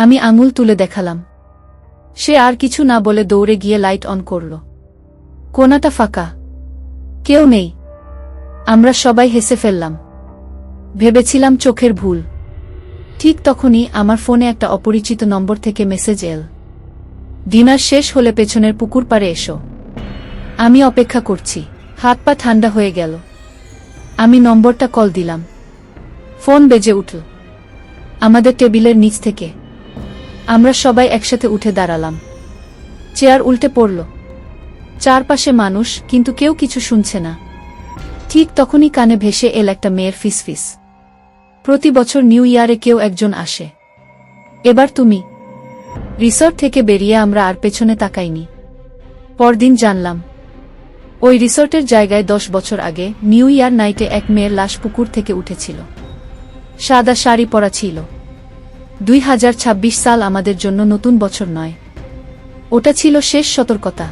আমি আঙুল তুলে দেখালাম। সে আর কিছু না বলে দৌড়ে গিয়ে লাইট অন করল। কোণাটা ফাঁকা, কেউ নেই। আমরা সবাই হেসে ফেললাম, ভেবেছিলাম চোখের ভুল। ঠিক তখনই আমার ফোনে একটা অপরিচিত নম্বর থেকে মেসেজ এল, ডিনার শেষ হলে পেছনের পুকুর পাড়ে এসো। আমি অপেক্ষা করছি, হাত পা ঠান্ডা হয়ে গেল। আমি নম্বরটা কল দিলাম, ফোন বেজে উঠল আমাদের টেবিলের নিচ থেকে। আমরা সবাই একসাথে উঠে দাঁড়ালাম। চেয়ার উল্টে পড়ল, চারপাশে মানুষ, কিন্তু কেউ কিছু শুনছে না। ঠিক তখনই কানে ভেসে এল একটা মেয়ের ফিসফিস, প্রতি বছর নিউ ইয়ারে কেউ একজন আসে, এবার তুমি। রিসর্ট থেকে বেরিয়ে আমরা আর পেছনে তাকাইনি। পরদিন জানলাম, ওই রিসর্টের জায়গায় 10 বছর আগে নিউ ইয়ার নাইটে এক মেয়ের লাশ পুকুর থেকে উঠেছিল। সাদা শাড়ি পরা ছিল। 2026 সাল আমাদের জন্য নতুন বছর নয়, ওটা ছিল শেষ সতর্কতা।